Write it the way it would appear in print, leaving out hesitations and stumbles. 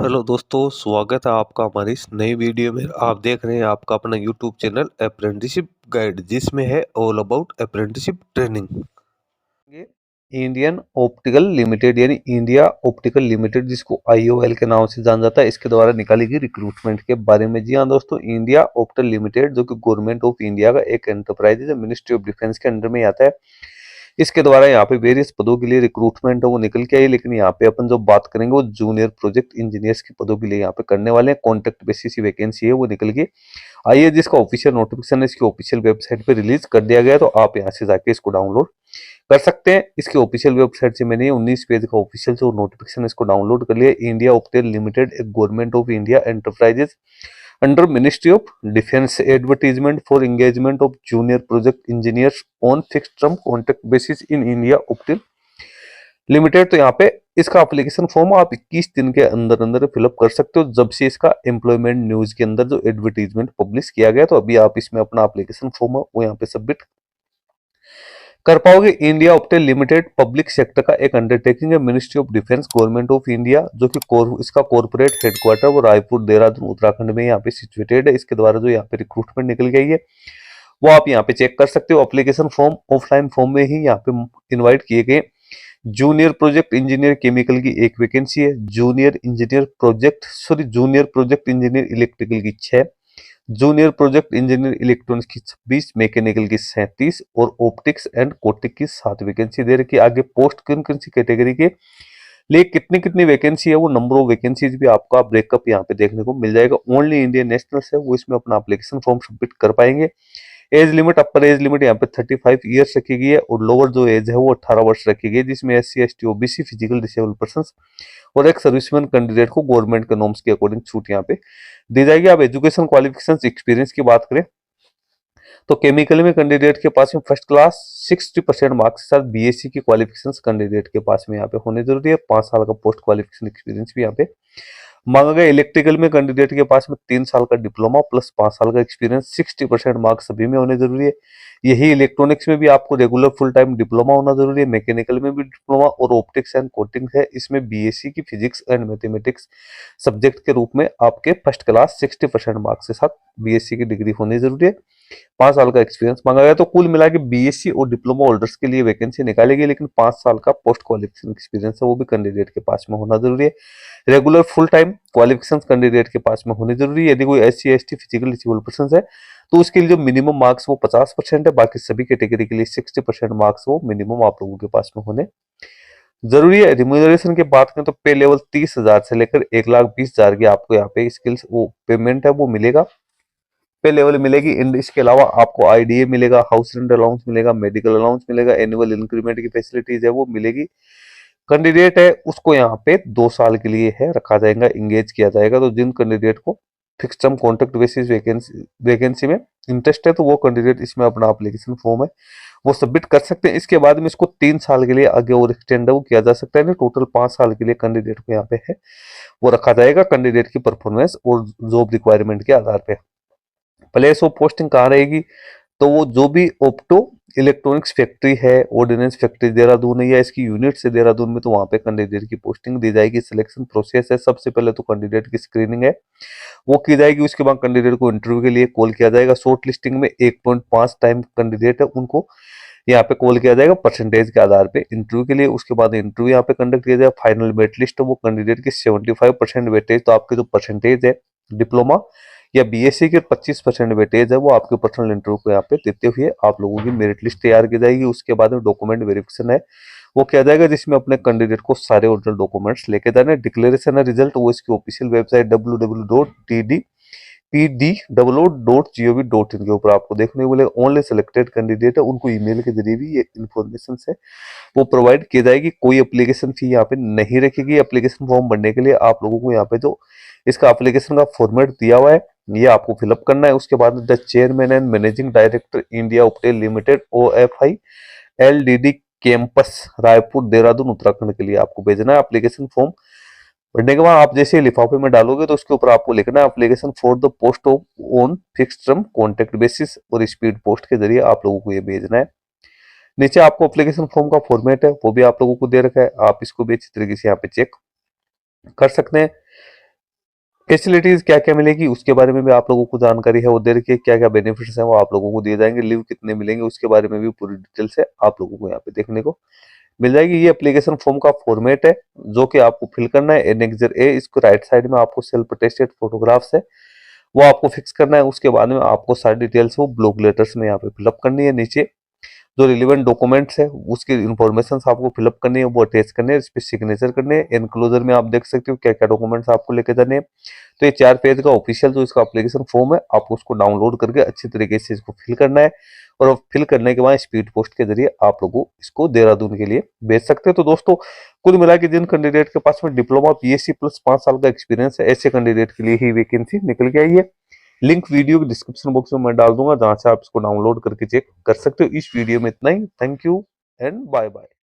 Hello दोस्तों, स्वागत है आपका हमारी इस नई वीडियो में। आप देख रहे हैं आपका अपना यूट्यूब चैनल अप्रेंटिसशिप गाइड, जिसमें है ऑल अबाउट अप्रेंटिसशिप ट्रेनिंग। ये इंडियन ऑप्टिकल लिमिटेड यानी इंडिया ऑप्टिकल लिमिटेड, जिसको आईओएल के नाम से जाना जाता है, इसके द्वारा निकाली गई रिक्रूटमेंट के बारे में। जी हाँ दोस्तों, इंडिया ऑप्टिकल लिमिटेड जो कि गवर्नमेंट ऑफ इंडिया का एक एंटरप्राइज है, मिनिस्ट्री ऑफ डिफेंस के अंडर में आता है। इसके द्वारा यहाँ पे वेरियस पदों के लिए रिक्रूटमेंट है वो निकल के आई, लेकिन यहाँ पे अपन जो बात करेंगे वो जूनियर प्रोजेक्ट इंजीनियर्स के पदों के लिए यहाँ पे करने वाले हैं। कॉन्ट्रैक्ट बेसिस की वैकेंसी है वो निकल के आई है, जिसका ऑफिशियल नोटिफिकेशन इसकी ऑफिशियल वेबसाइट पे रिलीज कर दिया गया है, तो आप यहाँ से जाके इसको डाउनलोड कर सकते हैं। इसकी ऑफिशियल वेबसाइट से मैंने 19 पेज का ऑफिशियल जो नोटिफिकेशन इसको डाउनलोड कर लिया। इंडिया ऑप्टिकल लिमिटेड एक government of India enterprises under Ministry of Defense, advertisement for engagement of junior project engineers on fixed term contract basis in India Optil Limited। तो यहाँ पे इसका एप्लीकेशन फॉर्म आप 21 दिन के अंदर अंदर फिलअप कर सकते हो, जब से इसका एम्प्लॉयमेंट न्यूज के अंदर जो एडवर्टीजमेंट पब्लिश किया गया। तो अभी आप इसमें अपना एप्लीकेशन फॉर्म है वो यहाँ पे सबमिट कर पाओगे। India optical limited public sector का एक अंडरटेकिंग है, ministry of defence government of India, जो कि इसका कॉर्पोरेट हेडक्वार्टर वो रायपुर देहरादून उत्तराखंड में यहाँ पे सिचुएटेड है। इसके द्वारा जो यहाँ पे रिक्रूटमेंट निकल गई है वो आप यहाँ पे चेक कर सकते हो। एप्लीकेशन फॉर्म ऑफलाइन फॉर्म में ही यहाँ पे इन्वाइट किए गए। जूनियर प्रोजेक्ट इंजीनियर केमिकल की एक वैकेंसी है, जूनियर प्रोजेक्ट इंजीनियर इलेक्ट्रिकल की 6, जूनियर प्रोजेक्ट इंजीनियर इलेक्ट्रॉनिक्स की 26, मैकेनिकल की 37 और ऑप्टिक्स एंड कोटिक की 7 वैकेंसी दे रखी है। आगे पोस्ट किन किन सी कैटेगरी के लिए कितनी कितनी वैकेंसी है वो नंबर ऑफ वैकेंसीज भी आपका ब्रेकअप यहाँ पे देखने को मिल जाएगा। ओनली इंडियन नेशनल्स है वो इसमें अपना एप्लीकेशन फॉर्म सबमिट कर पाएंगे। एज लिमिट, अपर एज लिमिट यहाँ पे 35 ईयर्स रखी गई है और लोअर जो एज है वो 18 वर्ष रखी गई है, जिसमें SC ST OBC physical disable person और एक सर्विसमैन कैंडिडेट को गवर्नमेंट के नॉर्म्स के अकॉर्डिंग छूट यहाँ पे दी जाएगी। आप एजुकेशन क्वालिफिकेशन एक्सपीरियंस की बात करें तो केमिकल में कैंडिडेट के पास में फर्स्ट क्लास 60% मार्क्स के साथ BSc की क्वालिफिकेशन कैंडिडेट के पास में यहाँ पे होने जरूरी है। 5 साल का पोस्ट क्वालिफिकेशन एक्सपीरियंस भी यहाँ पे मांगा गया। इलेक्ट्रिकल में कैंडिडेट के पास में 3 साल का डिप्लोमा प्लस 5 साल का एक्सपीरियंस, 60% मार्क्स सभी में होने जरूरी है। यही इलेक्ट्रॉनिक्स में भी आपको रेगुलर फुल टाइम डिप्लोमा होना जरूरी है। मैकेनिकल में भी डिप्लोमा और ऑप्टिक्स एंड कोटिंग है, इसमें BSc की फिजिक्स एंड मैथमेटिक्स सब्जेक्ट के रूप में आपके फर्स्ट क्लास 60% मार्क्स के साथ BSc की डिग्री होनी जरूरी है। 5 साल का एक्सपीरियंस मांगा गया। तो कुल मिला के BSc और डिप्लोमा होल्डर्स के लिए वैकेंसी निकालेगी, लेकिन 5 साल का पोस्ट क्वालिफिकेशन एक्सपीरियंस है वो भी कैंडिडेट के पास में होना जरूरी है। Regular full time qualification candidate के पास में होनी जरूरी है। यदि कोई SC ST physical disable person है तो उसके लिए जो मिनिमम मार्क्स वो 50% है, बाकी सभी कैटेगरी के लिए 60% मार्क्स वो मिनिमम आप लोगों के पास में होने जरूरी है। रिम्यूनरेशन की बात करें तो पे लेवल 30,000 से लेकर 1,20,000 की आपको यहाँ पे स्किल्स वो पेमेंट है वो मिलेगा, पे लेवल मिलेगी। इसके अलावा आपको IDA मिलेगा, हाउस रेंट अलाउंस मिलेगा, मेडिकल अलाउंस मिलेगा, एनुअल इंक्रीमेंट की फैसिलिटीज है वो मिलेगी। कैंडिडेट है उसको यहाँ पे 2 साल के लिए है रखा जाएगा, इंगेज किया जाएगा। तो जिन कैंडिडेट को fix term contract basis vacancy में इंटरेस्ट है तो वो कैंडिडेट इसमें अपना एप्लीकेशन फॉर्म है वो सबमिट कर सकते हैं। इसके बाद में इसको 3 साल के लिए आगे और एक्सटेंड वो किया जा सकता है। टोटल 5 साल के लिए कैंडिडेट को यहाँ पे है वो रखा जाएगा, कैंडिडेट की परफॉर्मेंस और जॉब रिक्वायरमेंट के आधार पे। प्लेस ऑफ पोस्टिंग कहाँ रहेगी तो वो जो भी ऑप्टो इलेक्ट्रॉनिक्स फैक्ट्री है, ऑर्डिनेंस फैक्ट्री देहरादून है या इसकी यूनिट से देहरादून में, तो वहां पे कैंडिडेट की पोस्टिंग दी जाएगी। सिलेक्शन प्रोसेस है, सबसे पहले तो कैंडिडेट की स्क्रीनिंग है वो की जाएगी, उसके बाद कैंडिडेट को इंटरव्यू के लिए कॉल किया जाएगा। शॉर्ट लिस्टिंग में 1.5 टाइम कैंडिडेट है उनको यहाँ पे कॉल किया जाएगा परसेंटेज के आधार पे इंटरव्यू के लिए। उसके बाद इंटरव्यू यहाँ पे कंडक्ट किया जाएगा। फाइनल मेरिट लिस्ट वो कैंडिडेट की 75% वेटेज, तो आपके जो परसेंटेज है डिप्लोमा या BSc के 25% वेटेज है वो आपके पर्सनल इंटरव्यू को यहाँ पे देते हुए आप लोगों की मेरिट लिस्ट तैयार की जाएगी। उसके बाद में डॉक्यूमेंट वेरिफिकेशन है वो किया जाएगा, जिसमें अपने कैंडिडेट को सारे ओरिजिनल डॉक्यूमेंट्स लेके जाने। डिक्लेरेशन है रिजल्ट वो इसकी ऑफिशियल वेबसाइट www.tdpdo.gov.in के ऊपर आपको देखने को मिलेगा। ओनली सिलेक्टेड कैंडिडेट है उनको ईमेल के जरिए भी ये इन्फॉर्मेशन है वो प्रोवाइड की जाएगी। कोई एप्लीकेशन फी यहाँ पे नहीं रखेगी। एप्लीकेशन फॉर्म भरने के लिए आप लोगों को यहाँ पे जो इसका एप्लीकेशन का फॉर्मेट दिया हुआ है ये आपको फिलअप करना है। उसके बाद the chairman and managing director India optical limited OFI LDD campus Raipur Dehradun Uttarakhand के लिए आपको भेजना है एप्लीकेशन फॉर्म। भरने के बाद आप जैसे लिफाफे में डालोगे तो उसके ऊपर आपको लिखना है application for the post of on fixed term contract basis, और स्पीड पोस्ट के जरिए आप लोगों को ये भेजना है। नीचे आपको एप्लीकेशन फॉर्म का फॉर्मेट है वो भी आप लोगों को दे रखा है, आप इसको भी अच्छी तरीके से यहाँ पे चेक कर सकते हैं। फैसिलिटीज क्या क्या मिलेगी उसके बारे में भी आप लोगों को जानकारी है वो दे रखी है, क्या क्या बेनिफिट्स हैं वो आप लोगों को दिए जाएंगे, लीव कितने मिलेंगे उसके बारे में भी पूरी डिटेल से आप लोगों को यहाँ पे देखने को मिल जाएगी। ये एप्लीकेशन फॉर्म का फॉर्मेट है जो कि आपको फिल करना है। एनेक्सर ए, इसको राइट साइड में आपको सेल्फ अटेस्टेड फोटोग्राफ्स है वो आपको फिक्स करना है। उसके बाद में आपको सारी डिटेल्स वो ब्लॉक लेटर्स में यहाँ पे फिलअप करनी है। नीचे जो रिलेवेंट डॉक्यूमेंट्स है उसकी इन्फॉर्मेशन आपको फिलअप करनी है, वो अटैच करने हैं, इस पे सिग्नेचर करने हैं। एनक्लोजर में आप देख सकते हो क्या क्या डॉक्यूमेंट्स आपको लेके जाने हैं। तो ये 4 पेज का ऑफिशियल जो इसका एप्लीकेशन फॉर्म है आपको उसको डाउनलोड करके अच्छी तरीके से इसको फिल करना है और फिल करने के बाद स्पीड पोस्ट के जरिए आप लोगों इसको देहरादून के लिए भेज सकते हैं। तो दोस्तों कुल मिला के जिन कैंडिडेट के पास में डिप्लोमा पीएससी प्लस 5 साल का एक्सपीरियंस है ऐसे कैंडिडेट के लिए ही वैकेंसी निकल के आई है। लिंक वीडियो के डिस्क्रिप्शन बॉक्स में मैं डाल दूंगा जहां से आप इसको डाउनलोड करके चेक कर सकते हो। इस वीडियो में इतना ही। Thank you and bye bye.